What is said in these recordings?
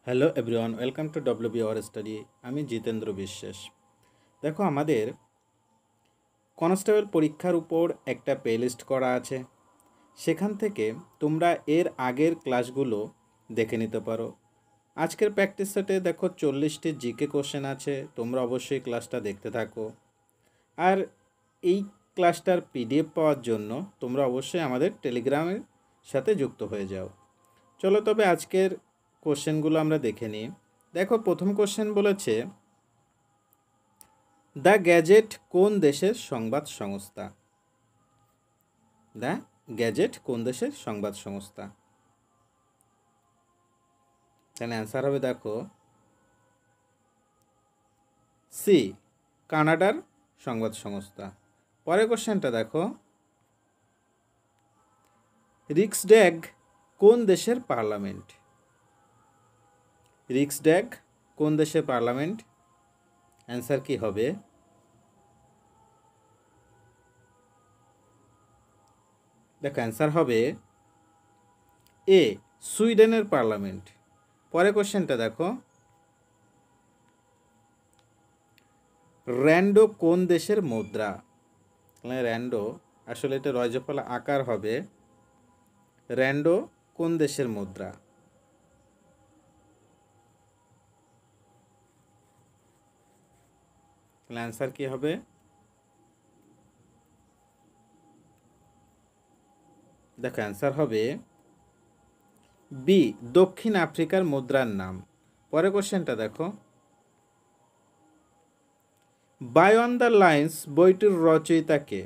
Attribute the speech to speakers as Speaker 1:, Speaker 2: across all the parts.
Speaker 1: Hello everyone, welcome to WB our study. আমি জিতেন্দ্র বিশ্বাস। দেখো, আমাদের কনস্টেবল পরীক্ষার উপর একটা প্লেলিস্ট করা আছে। সেখান থেকে তোমরা এর আগের ক্লাসগুলো দেখে নিতে পারো। আজকের প্র্যাকটিস সেটে দেখো 40টি জিকে কোশ্চেন আছে। তোমরা অবশ্যই ক্লাসটা দেখতে থাকো। আর এই ক্লাসটার পিডিএফ পাওয়ার জন্য তোমরা অবশ্যই আমাদের টেলিগ্রামের সাথে যুক্ত হয়ে যাও। চলো তবে আজকের কোশ্চেনগুলো আমরা দেখে নিই। দেখো, প্রথম কোশ্চেন বলেছে, দ্য গ্যাজেট কোন দেশের সংবাদ সংস্থা? দ্য গ্যাজেট কোন দেশের সংবাদ সংস্থা? তাহলে অ্যান্সার হবে, দেখো, সি, কানাডার সংবাদ সংস্থা। পরের কোশ্চেনটা দেখো, রিক্সড্যাগ কোন দেশের পার্লামেন্ট? রিক্সড্যাগ কোন দেশের পার্লামেন্ট? অ্যান্সার কি হবে? দেখো, অ্যান্সার হবে এ, সুইডেনের পার্লামেন্ট। পরের কোশ্চেনটা দেখো, র্যান্ডো কোন দেশের মুদ্রা? র্যান্ডো আসলে এটা রয়জফলা আকার হবে। র্যান্ডো কোন দেশের মুদ্রা? অ্যান্সার কি হবে? দেখো, অ্যান্সার হবে বি, দক্ষিণ আফ্রিকার মুদ্রার নাম। পরের কোশ্চেনটা দেখো, বাই অন দ্য লাইন্স বইটির রচয়িতা কে?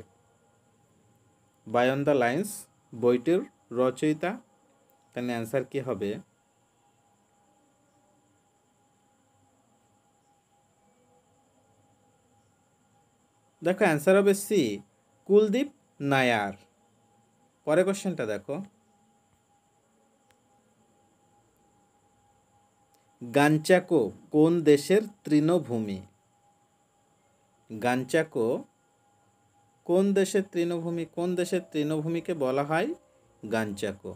Speaker 1: বাই অন দ্য লাইন্স বইটির রচয়িতা। তাহলে অ্যান্সার কি হবে? দেখো, অ্যান্সার হবে সি, কুলদীপ নায়ার। পরের কোশ্চেনটা দেখো, গাঞ্চাকো কোন দেশের তৃণভূমি? গাঞ্চাকো কোন দেশের তৃণভূমি? কোন দেশের তৃণভূমিকে বলা হয় গাঞ্চাকো?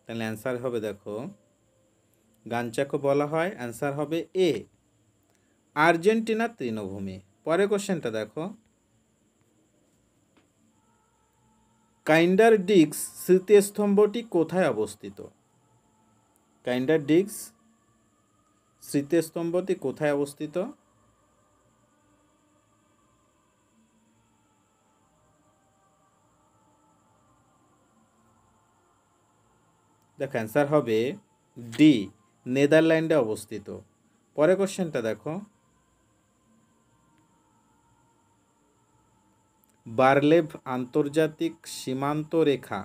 Speaker 1: তাহলে অ্যান্সার হবে, দেখো, গাঞ্চাকো বলা হয়, অ্যান্সার হবে এ, আর্জেন্টিনার তৃণভূমি। পরের কোশ্চেনটা দেখো, কাইন্ডার ডিস্ক স্মৃতিস্তম্ভটি কোথায় অবস্থিত? কাইন্ডার ডিস্ক স্মৃতিস্তম্ভটি কোথায় অবস্থিত? দেখো, অ্যান্সার হবে ডি, নেদারল্যান্ডে অবস্থিত। পরের কোশ্চেনটা দেখো, বারলেভ আন্তর্জাতিক সীমান্ত রেখা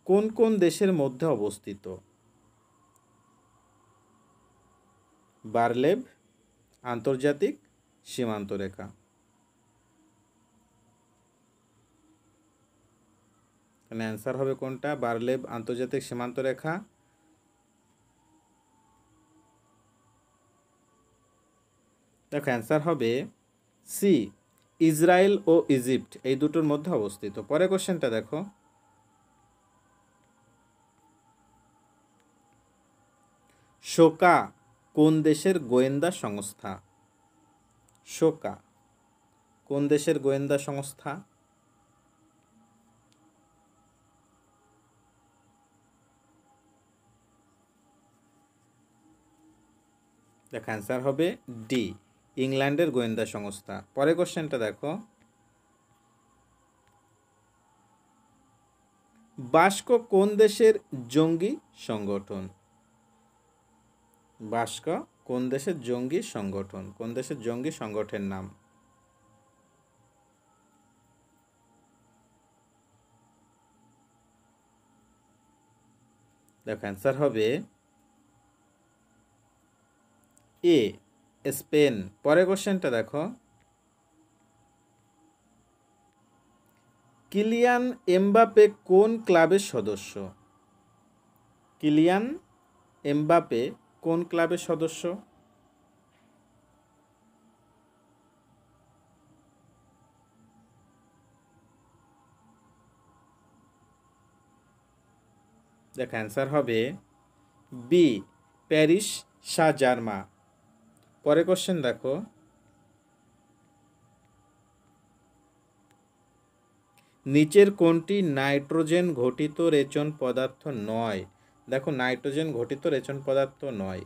Speaker 1: কোন কোন দেশের মধ্যে অবস্থিত? বারলেভ আন্তর্জাতিক সীমান্ত রেখা। তাহলে অ্যান্সার হবে কোনটা? বারলেভ আন্তর্জাতিক সীমান্ত রেখা। দেখো, অ্যান্সার হবে সি, ইসরায়েল ও ইজিপ্ট এই দুটোর মধ্যে অবস্থিত। পরের কোশ্চেনটা দেখো, শোকা কোন দেশের গোয়েন্দা সংস্থা? শোকা কোন দেশের গোয়েন্দা সংস্থা? দেখো, অ্যান্সার হবে ডি, ইংল্যান্ডের গোয়েন্দা সংস্থা। পরের কোশ্চেনটা দেখো, বাস্ক কোন দেশের জঙ্গি সংগঠন? বাস্ক কোন দেশের জঙ্গি সংগঠন? কোন দেশের জঙ্গি সংগঠনের নাম? দেখো, অ্যান্সার হবে এ, স্পেন। পরের কোশ্চেনটা দেখো, কিলিয়ান এমবাপে কোন ক্লাবের সদস্য? কিলিয়ান এমবাপে কোন ক্লাবের সদস্য? দেখ অ্যান্সার হবে বি, প্যারিস সাঁ জার্মা। পরে কোশ্চেন দেখো, নিচের কোনটি নাইট্রোজেন ঘটিত রেচন পদার্থ নয়? দেখো নাইট্রোজেন ঘটিত রেচন পদার্থ নয়,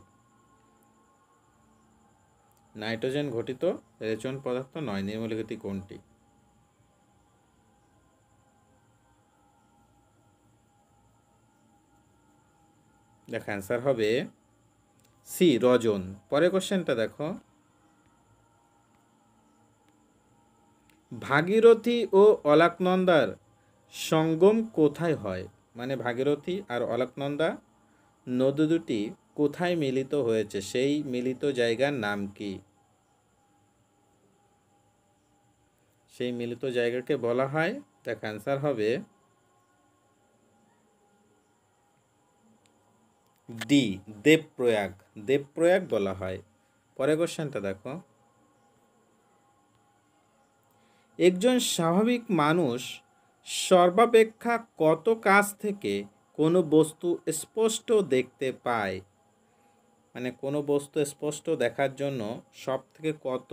Speaker 1: নাইট্রোজেন ঘটিত রেচন পদার্থ নয়, নিম্নলিখিত কোনটি? দেখো অ্যান্সার হবে সি, রজন। পরে কোশ্চেনটা দেখো, ভাগীরথী ও অলকনন্দার সঙ্গম কোথায় হয়? মানে ভাগীরথী আর অলকনন্দা নদী দুটি কোথায় মিলিত হয়েছে, সেই মিলিত জায়গার নাম কি? সেই মিলিত জায়গাকে বলা হয়, দেখ অ্যান্সার হবে ডি, দেবপ্রয়াগ। দেবপ্রয়াগ বলা হয়। পরে কোশ্চেনটা দেখো, একজন স্বাভাবিক মানুষ সর্বাপেক্ষা কত কাছ থেকে কোনো বস্তু স্পষ্ট দেখতে পায়? মানে কোনো বস্তু স্পষ্ট দেখার জন্য সব থেকে কত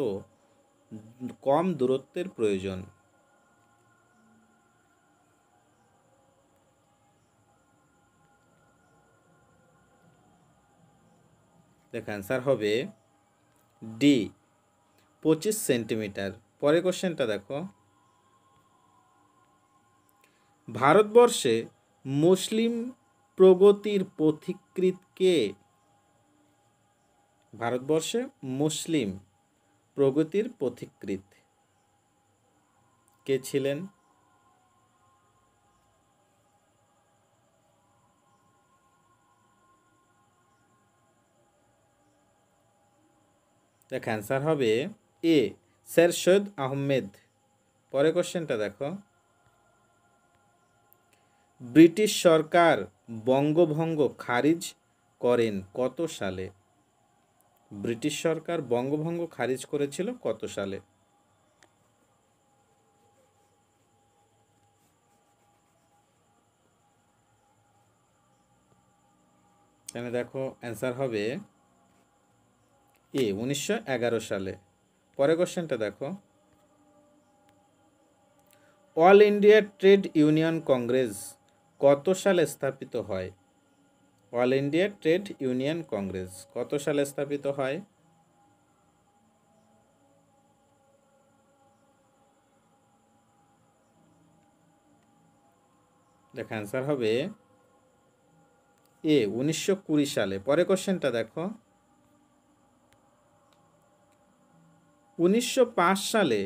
Speaker 1: কম দূরত্বের প্রয়োজন? দেখ অ্যান্সার হবে ডি, 25 সেন্টিমিটার। পরে কোশ্চেনটা দেখো, ভারতবর্ষে মুসলিম প্রগতির পথিকৃৎ কে? ভারতবর্ষে মুসলিম প্রগতির পথিকৃৎ কে ছিলেন? দেখ অ্যান্সার হবে এ, স্যার সৈয়দ আহমেদ। পরে কোশ্চেনটা দেখো, ব্রিটিশ সরকার বঙ্গভঙ্গ খারিজ করেন কত সালে? ব্রিটিশ সরকার বঙ্গভঙ্গ খারিজ করেছিল কত সালে? এখানে দেখো অ্যান্সার হবে এ, 1911 সালে। পরে কোশ্চেনটা দেখো, all India trade union Congress কত সালে স্থাপিত হয়? All India trade union Congress কত সালে স্থাপিত হয়? দেখ অ্যান্সার হবে এ, 1920 সালে। পরে কোশ্চেনটা দেখো, 1905 সালে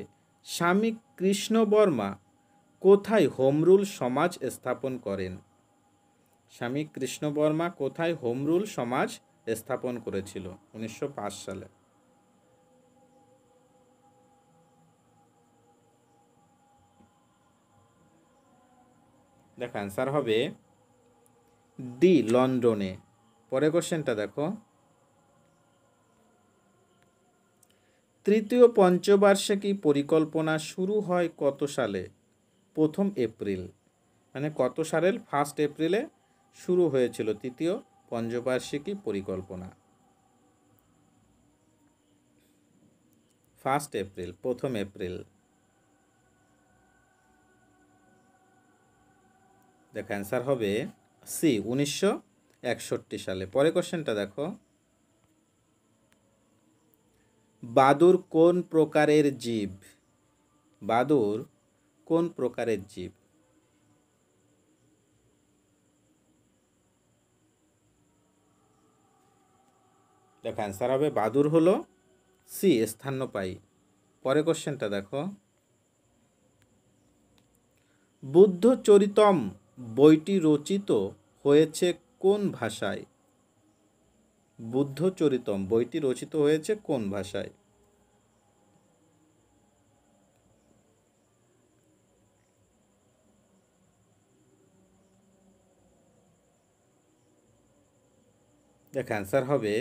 Speaker 1: স্বামী কৃষ্ণ বর্মা কোথায় হোম রুল সমাজ স্থাপন করেন? স্বামী কৃষ্ণ বর্মা কোথায় হোম রুল সমাজ স্থাপন করেছিল 1905 সালে? দেখ অ্যান্সার হবে ডি, লন্ডনে। পরে কোশ্চেনটা দেখো, তৃতীয় পঞ্চবার্ষিকী পরিকল্পনা শুরু হয় কত সালে? 1 এপ্রিল। মানে কত সালের 1 এপ্রিলে শুরু হয়েছিল তৃতীয় পঞ্চবার্ষিকী পরিকল্পনা? 1 এপ্রিল, 1 এপ্রিল। দেখ অ্যান্সার হবে সি, 1961 সালে। পরে কোশ্চেনটা দেখো, বাদুড় কোন প্রকারের জীব? বাদুড় কোন প্রকারের জীব? দেখ অ্যান্সার হবে বাদুড় হলো সি, স্তন্যপায়ী। পরে কোশ্চেনটা দেখো, বুদ্ধ চরিতম বইটি রচিত হয়েছে কোন ভাষায়? বুদ্ধ চরিতম বইটি রচিত হয়েছে কোন ভাষায়? দেখ অ্যান্সার হবে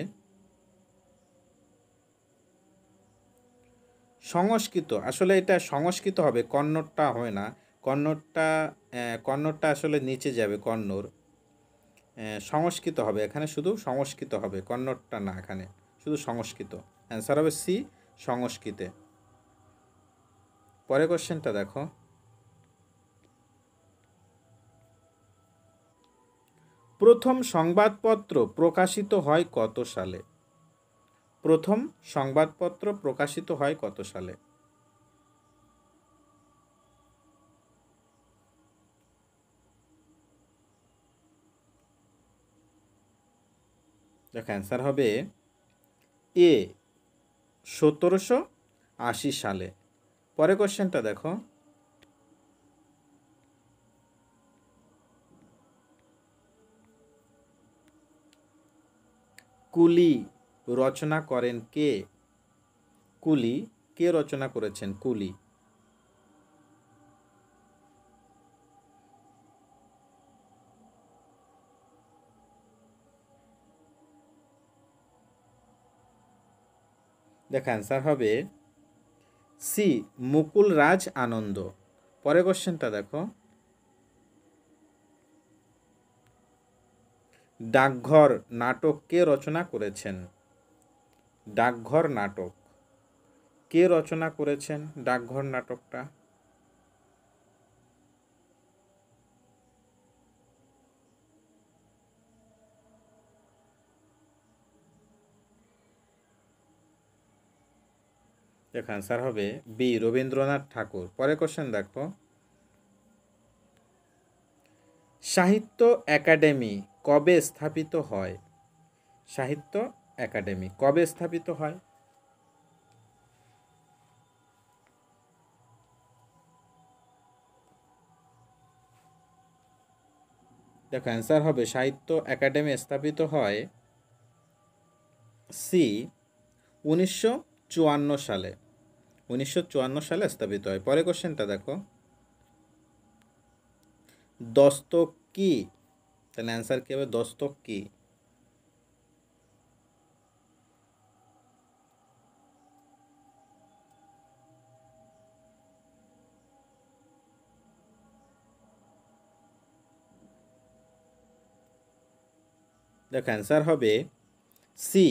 Speaker 1: সংস্কৃত। আসলে এটা সংস্কৃত হবে, কন্নড়টা হয় না। কন্নড়টা কন্নড়টা আসলে নিচে যাবে, কন্নড়। সংস্কৃত হবে, এখানে শুধু সংস্কৃত হবে, কন্নড়টা না, এখানে শুধু সংস্কৃত। অ্যান্সার হবে সি, সংস্কৃতে। পরের কোশ্চেনটা দেখো, প্রথম সংবাদপত্র প্রকাশিত হয় কত সালে? প্রথম সংবাদপত্র প্রকাশিত হয় কত সালে? দেখো অ্যান্সার হবে এ, 1780 সালে। পরের কোশ্চেনটা দেখো, কুলি রচনা করেন কে? কুলি কে রচনা করেছেন? কুলি। দেখো অ্যান্সার হবে সি, মুকুল রাজ আনন্দ। পরের কোশ্চেনটা দেখো, ডাকঘর নাটক কে রচনা করেছেন? ডাকঘর নাটক কে রচনা করেছেন? ডাকঘর নাটকটা। দেখো অ্যান্সার হবে বি, রবীন্দ্রনাথ ঠাকুর। পরের কোশ্চেন দেখো, সাহিত্য একাডেমি কবে স্থাপিত হয়? সাহিত্য একাডেমি কবে স্থাপিত হয়? দেখো অ্যান্সার হবে সাহিত্য একাডেমি স্থাপিত হয় সি, 1954 সালে। 1954 সালে স্থাপিত হয়। পরের কোশ্চেনটা দেখো, দস্তক কি? তাহলে অ্যান্সার কি হবে? দস্তক কি? দেখো অ্যান্সার হবে সি,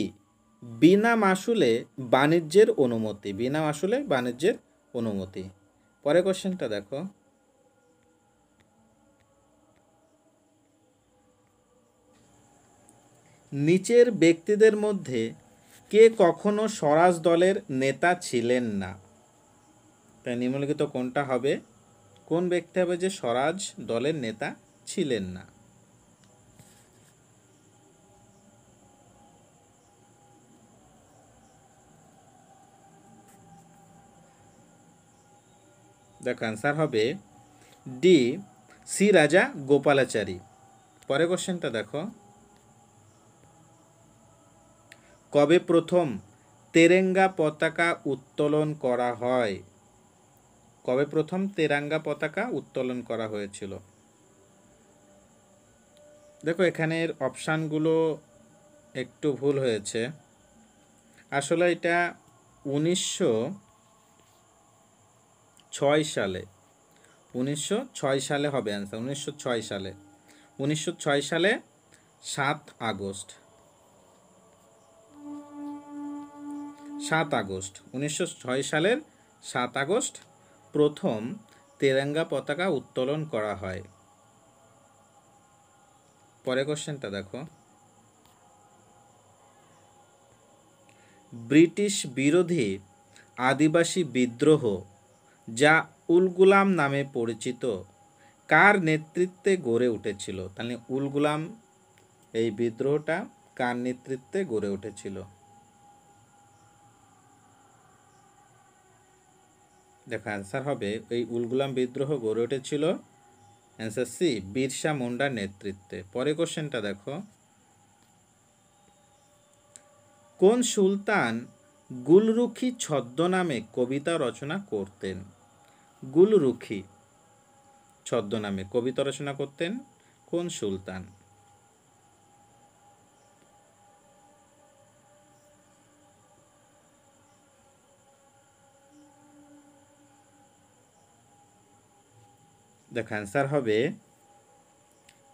Speaker 1: বিনা মাসুলে বাণিজ্যের অনুমতি। বিনা মাসুলে বাণিজ্যের অনুমতি। পরের কোশ্চেনটা দেখো, নিচের ব্যক্তিদের মধ্যে কে কখনো স্বরাজ দলের নেতা ছিলেন না? তাই নিম্নলিখিত কোনটা হবে? কোন ব্যক্তি হবে যে স্বরাজ দলের নেতা ছিলেন না? দেখো অ্যান্সার হবে ডি, সি রাজা গোপালাচারী। পরের কোশ্চেনটা দেখো, কবে প্রথম তেরেঙ্গা পতাকা উত্তোলন করা হয়? কবে প্রথম তেরাঙ্গা পতাকা উত্তোলন করা হয়েছিল? দেখো এখানের অপশানগুলো একটু ভুল হয়েছে। আসলে এটা 1906 সালে। 1906 সালে হবে অ্যান্সার। 1906 সালে। 1906 সালে 7 আগস্ট। 7 আগস্ট 1906 সালের 7 আগস্ট প্রথম তেরঙ্গা পতাকা উত্তোলন করা হয়। পরের কোশ্চেনটা দেখো, ব্রিটিশ বিরোধী আদিবাসী বিদ্রোহ যা উলগুলাম নামে পরিচিত কার নেতৃত্বে গড়ে উঠেছিল? তাহলে উলগুলাম এই বিদ্রোহটা কার নেতৃত্বে গড়ে উঠেছিল? দেখো অ্যান্সার হবে এই উলগুলাম বিদ্রোহ গড়ে উঠেছিল অ্যান্সার সি, বিরসা মুন্ডার নেতৃত্বে। পরের কোশ্চেনটা দেখো, কোন সুলতান গুলরুখি ছদ্মনামে কবিতা রচনা করতেন? গুলরুখি ছদ্মনামে কবিতা রচনা করতেন কোন সুলতান? দেখো অ্যান্সার হবে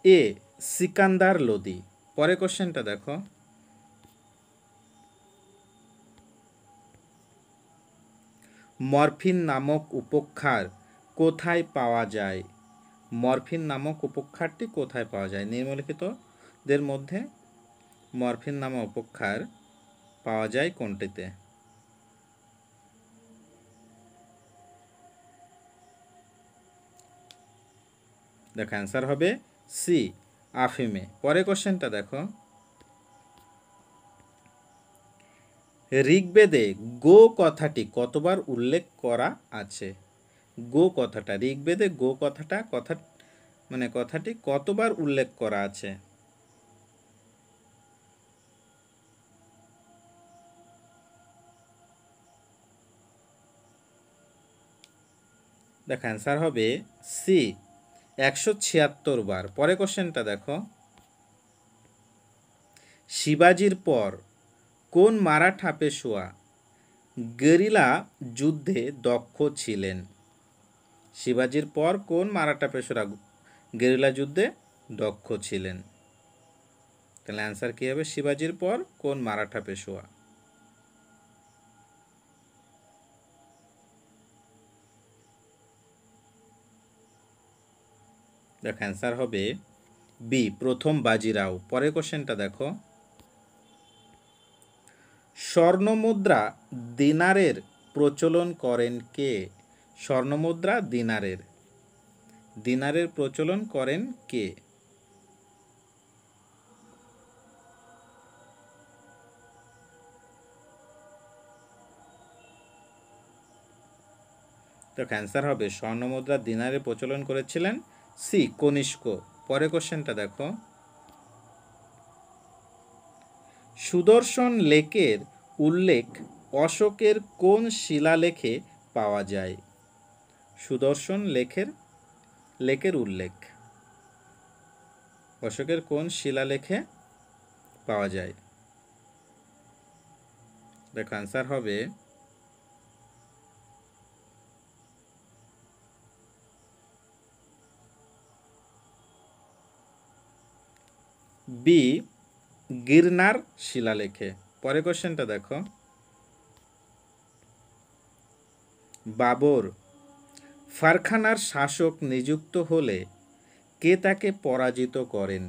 Speaker 1: এ, সিকান্দার লোদি। পরে কোশ্চেনটা দেখো, মরফিন নামক উপক্ষার কোথায় পাওয়া যায়? মরফিন নামক উপক্ষারটি কোথায় পাওয়া যায়? নিম্নলিখিতদের মধ্যে মরফিন নামক উপক্ষার পাওয়া যায় কোনটিতে? দেখো অ্যান্সার হবে সি, আফিমে। পরে কোশ্চেনটা দেখো, ঋগ্বেদে গো কথাটি কতবার উল্লেখ করা আছে? গো কথাটা, ঋগ্বেদে গো কথাটি কতবার উল্লেখ করা আছে? দেখো অ্যান্সার হবে সি, 176 বার। পরে কোশ্চেনটা দেখো, শিবাজির পর কোন মারাঠা পেশোয়া গেরিলা যুদ্ধে দক্ষ ছিলেন? শিবাজির পর কোন মারাঠা পেশোয়া গেরিলা যুদ্ধে দক্ষ ছিলেন? তাহলে অ্যান্সার কী হবে? শিবাজির পর কোন মারাঠা পেশোয়া? দেখো অ্যান্সার হবে বি, প্রথম বাজিরাও। পরের কোশ্চেনটা দেখো, স্বর্ণমুদ্রা দিনারের প্রচলন করেন কে? স্বর্ণমুদ্রা দিনারের প্রচলন করেন কে? তো অ্যান্সার হবে স্বর্ণমুদ্রা দিনারের প্রচলন করেছিলেন সি, কনিষ্ক। পরের কোশ্চেনটা দেখো, সুদর্শন লেকের উল্লেখ অশোকের কোন শিলালেখে পাওয়া যায়? সুদর্শন লেকের উল্লেখ অশোকের কোন শিলালেখে পাওয়া যায়? দেখো অ্যান্সার হবে বি, গিরনার শিলালেখে। পরের কোশ্চেনটা দেখো, বাবর ফারখানার শাসক নিযুক্ত হলে কে তাকে পরাজিত করেন?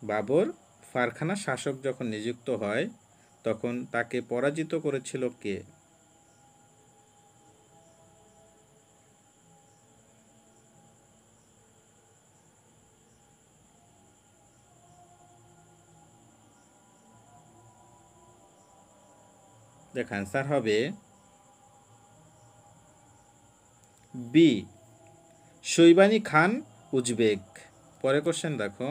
Speaker 1: বাবর ফারখানার শাসক যখন নিযুক্ত হয় তখন তাকে পরাজিত করেছিল কে? দেখ অ্যান্সার হবে বি, শৈবানী খান উজবেক। পরের কোশ্চেন দেখো,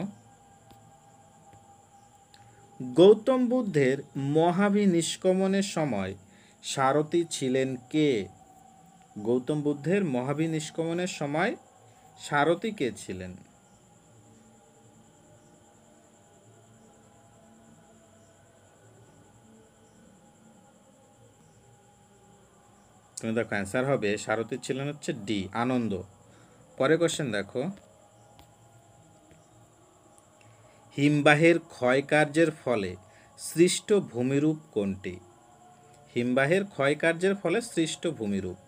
Speaker 1: গৌতম বুদ্ধের মহাভিনিষ্ক্রমণের সময় সারথি ছিলেন কে? গৌতম বুদ্ধের মহাভিনিষ্ক্রমণের সময় সারথি কে ছিলেন? তুমি দেখো অ্যান্সার হবে সারথি ছিলেন হচ্ছে ডি, আনন্দ। পরের কোশ্চেন দেখো, হিমবাহের ক্ষয়কার্যের ফলে সৃষ্ট ভূমিরূপ কোনটি? হিমবাহের ক্ষয়কার্যের ফলে সৃষ্ট ভূমিরূপ।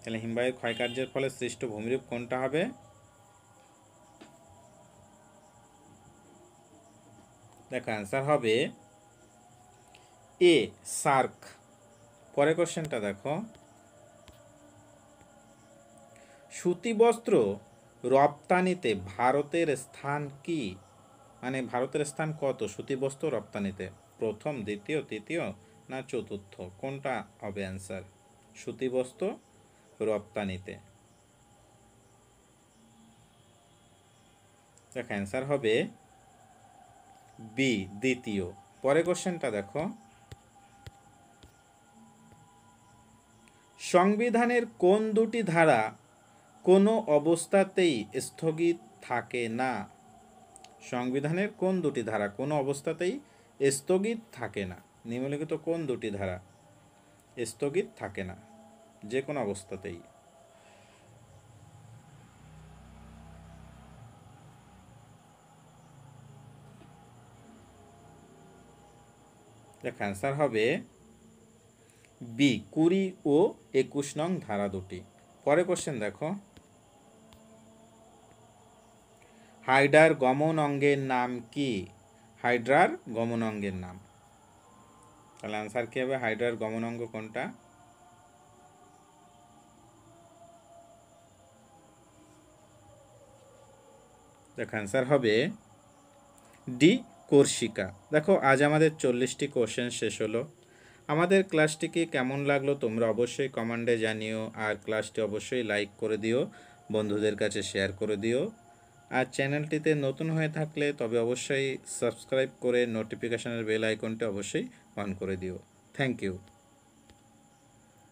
Speaker 1: তাহলে হিমবাহের ক্ষয়কার্যের ফলে সৃষ্ট ভূমিরূপ কোনটা হবে? দেখো অ্যান্সার হবে এ, সার্ক। পরের কোশ্চেনটা দেখো, সুতি বস্ত্র রপ্তানিতে ভারতের স্থান কি? মানে ভারতের স্থান কত সুতি বস্ত্র রপ্তানিতে? প্রথম, দ্বিতীয়, তৃতীয় না চতুর্থ? কোনটা হবে অ্যান্সার সুতি বস্ত্র রপ্তানিতে? দেখ অ্যান্সার হবে বি, দ্বিতীয়। পরের কোশ্চেনটা দেখো, সংবিধানের কোন দুটি ধারা কোনো অবস্থাতেই স্থগিত থাকে না? সংবিধানের কোন দুটি ধারা কোনো অবস্থাতেই স্থগিত থাকে না? নিম্নলিখিত কোন দুটি ধারা স্থগিত থাকে না যে কোনো অবস্থাতেই? দেখো অ্যান্সার হবে বি 20 ও 21 নং ধারা দুটি। পরে কোশ্চেন দেখো, হাইড্রার গমন অঙ্গের নাম কি? হাইড্রার গমন অঙ্গের নাম, তাহলে অ্যান্সার কি হবে? হাইড্রার গমন অঙ্গ কোনটা? দেখো অ্যান্সার হবে ডি কোর্সিকা। দেখো আজ আমাদের 40টি কোশ্চেন শেষ হলো। আমাদের ক্লাসটিকে কেমন লাগলো তোমরা অবশ্যই কমেন্টে জানিও, আর ক্লাসটি অবশ্যই লাইক করে দিও, বন্ধুদের কাছে শেয়ার করে দিও। আর চ্যানেলটিতে নতুন হয়ে থাকলে তবে অবশ্যই সাবস্ক্রাইব করে নোটিফিকেশনের বেল আইকনটি অবশ্যই অন করে দিও। Thank you.